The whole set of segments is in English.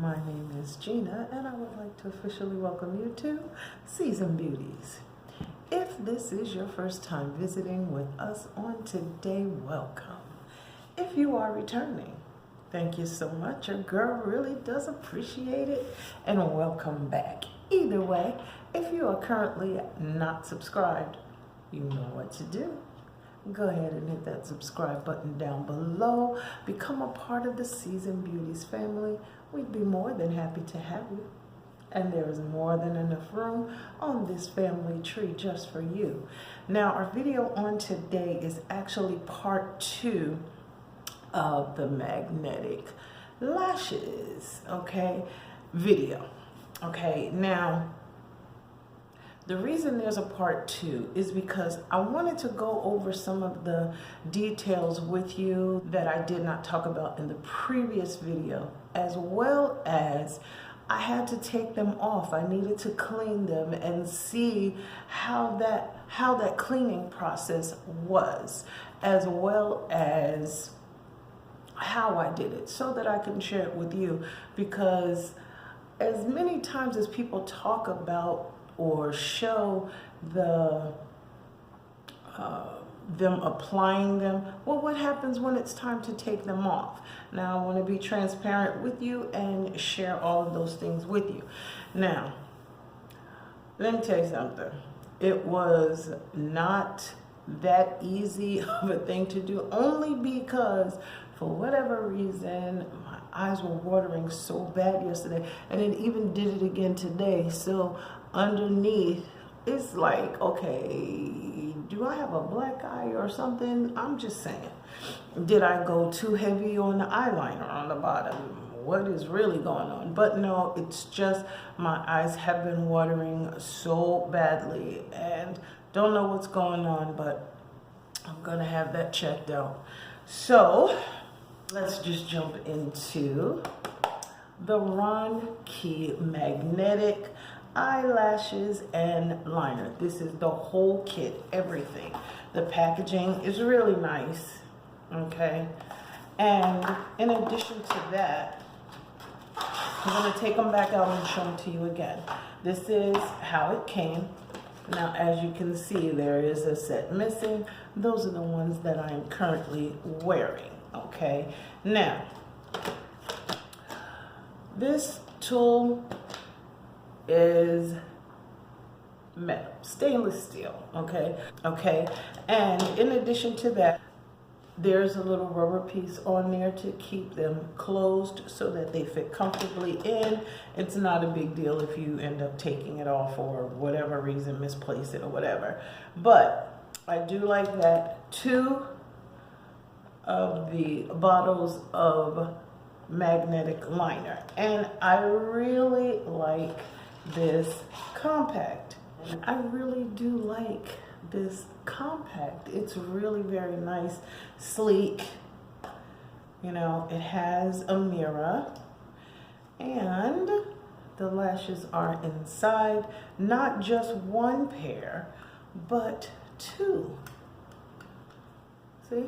My name is Gina, and I would like to officially welcome you to Seasoned Beauties. If this is your first time visiting with us on today, welcome. If you are returning, thank you so much. Your girl really does appreciate it, and welcome back. Either way, if you are currently not subscribed, you know what to do. Go ahead and hit that subscribe button down below. Become a part of the Seasoned Beauties family. We'd be more than happy to have you. And there is more than enough room on this family tree just for you. Now, our video on today is actually part 2 of the magnetic lashes, video. Now, the reason there's a part 2 is because I wanted to go over some of the details with you that I did not talk about in the previous video, as well as I had to take them off. I needed to clean them and see how that cleaning process was, as well as how I did it, so that I can share it with you. Because as many times as people talk about or show them applying them, well, what happens when it's time to take them off? Now, I want to be transparent with you and share all of those things with you. Now, let me tell you something. It was not that easy of a thing to do, only because for whatever reason my eyes were watering so bad yesterday, and it even did it again today. So underneath, it's like, okay, do I have a black eye or something? I'm just saying, did I go too heavy on the eyeliner on the bottom? What is really going on? But no, it's just my eyes have been watering so badly and don't know what's going on, but I'm gonna have that checked out. So let's just jump into the RONKIE magnetic eyelashes and liner. This is the whole kit, everything. The packaging is really nice, okay? And in addition to that, I'm gonna take them back out and show them to you again. This is how it came. Now, as you can see, there is a set missing. Those are the ones that I am currently wearing, okay? Now, this tool is metal, stainless steel, okay? And in addition to that, there's a little rubber piece on there to keep them closed so that they fit comfortably in. It's not a big deal if you end up taking it off or whatever reason, misplace it or whatever. But I do like that 2 of the bottles of magnetic liner, and I really like this compact. I really do like this compact. It's really very nice, sleek. You know, it has a mirror, and the lashes are inside, not just 1 pair, but 2. See?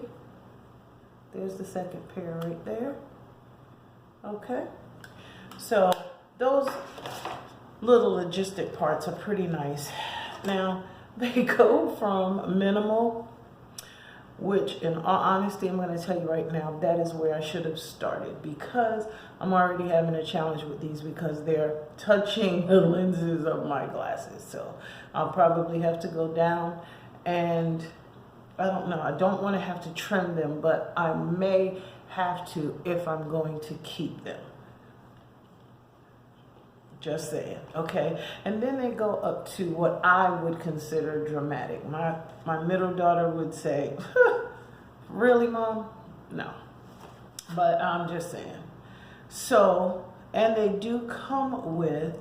There's the second pair right there. Okay? So those little logistic parts are pretty nice. Now, they go from minimal, which in all honesty, I'm going to tell you right now, that is where I should have started, because I'm already having a challenge with these because they're touching the lenses of my glasses. So I'll probably have to go down, and I don't know, I don't want to have to trim them, but I may have to if I'm going to keep them. Just saying, okay? And then they go up to what I would consider dramatic. My middle daughter would say, really, Mom? No. But I'm just saying. So, and they do come with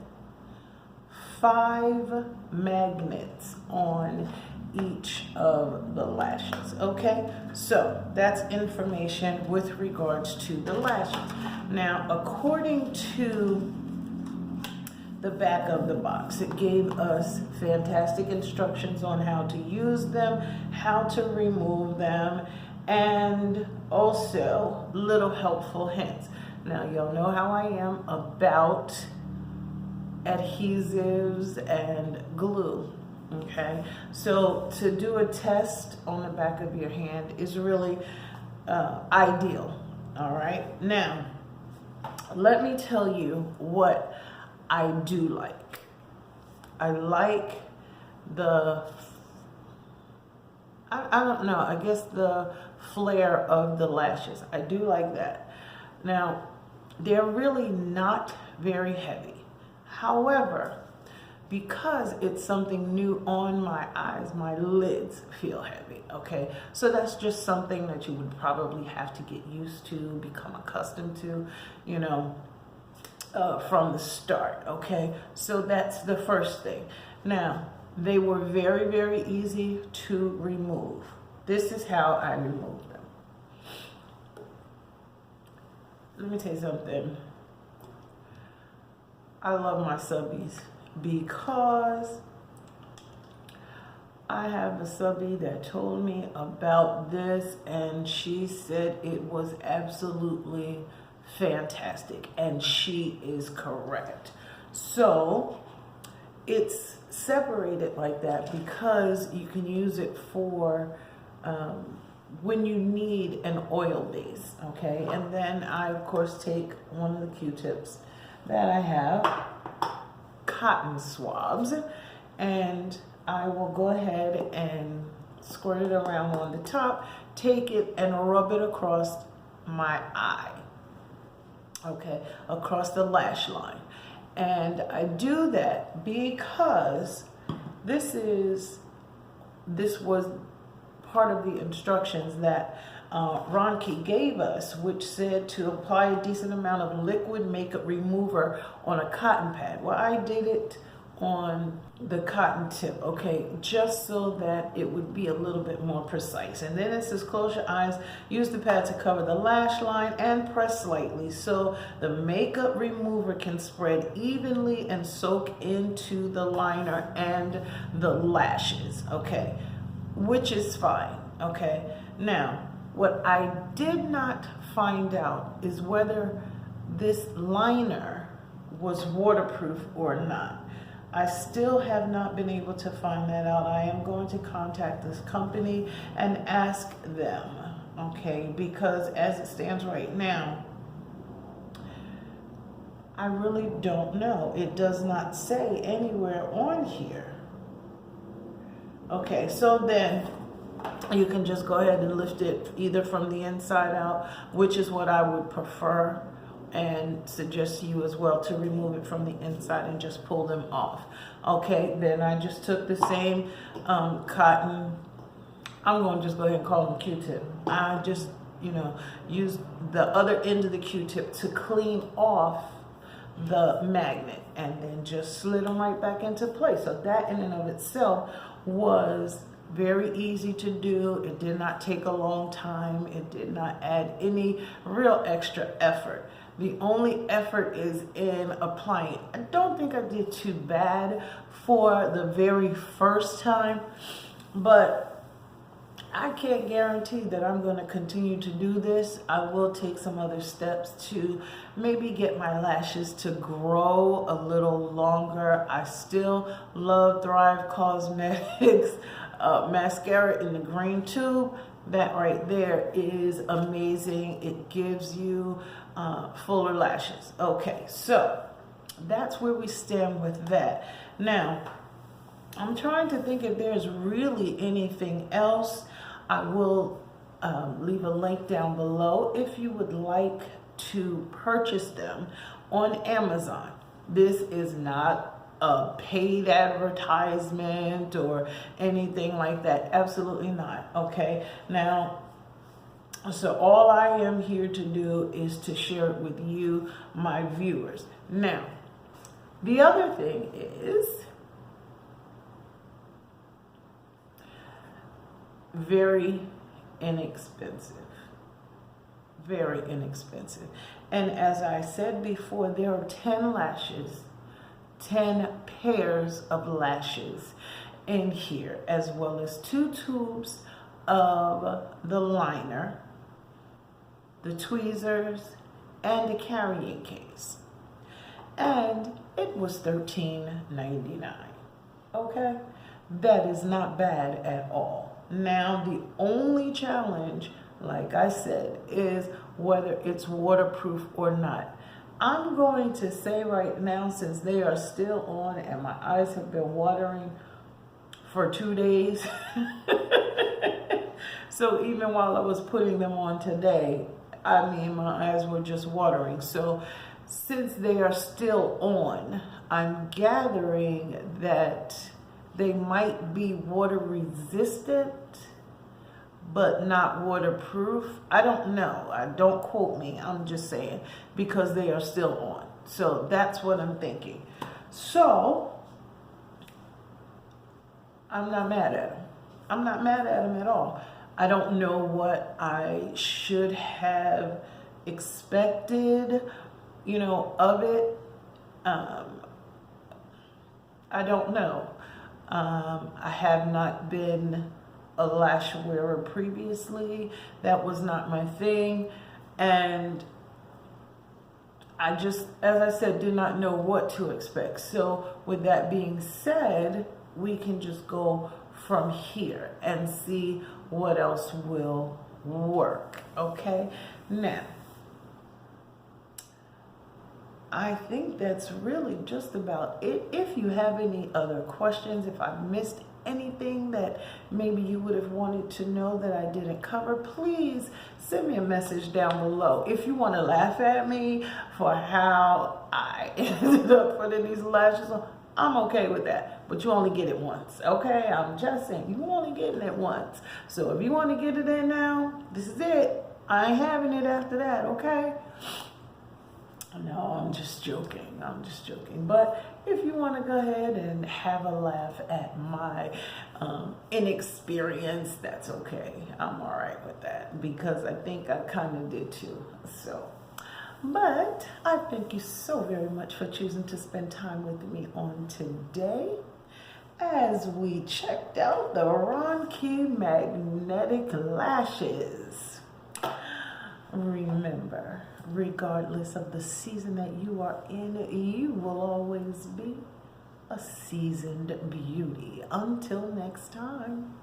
5 magnets on each of the lashes, okay? So that's information with regards to the lashes. Now, according to the back of the box, it gave us fantastic instructions on how to use them, how to remove them, and also little helpful hints. Now, y'all know how I am about adhesives and glue. Okay, so to do a test on the back of your hand is really ideal. All right, now let me tell you what I do like. I like the, I don't know, I guess the flare of the lashes. I do like that. Now, they're really not very heavy. However, because it's something new on my eyes, my lids feel heavy, okay? So that's just something that you would probably have to get used to, become accustomed to, you know, from the start, okay? So that's the first thing. Now, they were very, very easy to remove. This is how I remove them. Let me tell you something. I love my subbies because I have a subby that told me about this and she said it was absolutely fantastic, and she is correct. So it's separated like that because you can use it for when you need an oil base, okay? And then I, of course, take one of the Q-tips that I have, cotton swabs, and I will go ahead and squirt it around on the top, take it and rub it across my eye, okay, across the lash line. And I do that because this was part of the instructions that RONKIE gave us, which said to apply a decent amount of liquid makeup remover on a cotton pad. Well, I did it on the cotton tip, okay, just so that it would be a little bit more precise. And then it says close your eyes, use the pad to cover the lash line, and press slightly so the makeup remover can spread evenly and soak into the liner and the lashes, okay, which is fine, okay. Now, what I did not find out is whether this liner was waterproof or not. I still have not been able to find that out. I am going to contact this company and ask them, okay, because as it stands right now, I really don't know. It does not say anywhere on here. Okay, so then you can just go ahead and lift it either from the inside out, which is what I would prefer, and suggest to you as well to remove it from the inside and just pull them off. Okay, then I just took the same cotton, I'm going to just go ahead and call them Q-tip. I just, you know, used the other end of the Q-tip to clean off the magnet and then just slid them right back into place. So that in and of itself was very easy to do. It did not take a long time. It did not add any real extra effort. The only effort is in applying. I don't think I did too bad for the very first time, but I can't guarantee that I'm going to continue to do this. I will take some other steps to maybe get my lashes to grow a little longer. I still love Thrive Cosmetics mascara in the green tube. That right there is amazing. It gives you fuller lashes. Okay, so that's where we stand with that. Now, I'm trying to think if there's really anything else. I will leave a link down below if you would like to purchase them on Amazon. This is not a paid advertisement or anything like that. Absolutely not. Okay. Now, so all I am here to do is to share it with you, my viewers. Now, the other thing is very inexpensive. Very inexpensive. And as I said before, there are 10 lashes, 10 pairs of lashes in here, as well as 2 tubes of the liner, the tweezers, and a carrying case. And it was $13.99. Okay? That is not bad at all. Now, the only challenge, like I said, is whether it's waterproof or not. I'm going to say right now, since they are still on and my eyes have been watering for 2 days, so even while I was putting them on today, I mean, my eyes were just watering. So since they are still on, I'm gathering that they might be water resistant, but not waterproof. I don't know. Don't quote me. I'm just saying, because they are still on. So that's what I'm thinking. So I'm not mad at them. I'm not mad at them at all. I don't know what I should have expected, of it. I don't know. I have not been a lash wearer previously. That was not my thing. And I just, as I said, did not know what to expect. So with that being said, we can just go from here and see what else will work. Okay? Now, I think that's really just about it. If you have any other questions, if I missed anything that maybe you would have wanted to know that I didn't cover, please send me a message down below. If you want to laugh at me for how I ended up putting these lashes on, I'm okay with that. But you only get it once, okay? I'm just saying, you only getting it once. So if you want to get it in now, this is it. I ain't having it after that, okay? No, I'm just joking. I'm just joking. But if you want to go ahead and have a laugh at my inexperience, that's okay. I'm all right with that, because I think I kind of did too. So, but I thank you so very much for choosing to spend time with me on today as we checked out the RONKIE magnetic lashes. Remember, regardless of the season that you are in, you will always be a seasoned beauty. Until next time.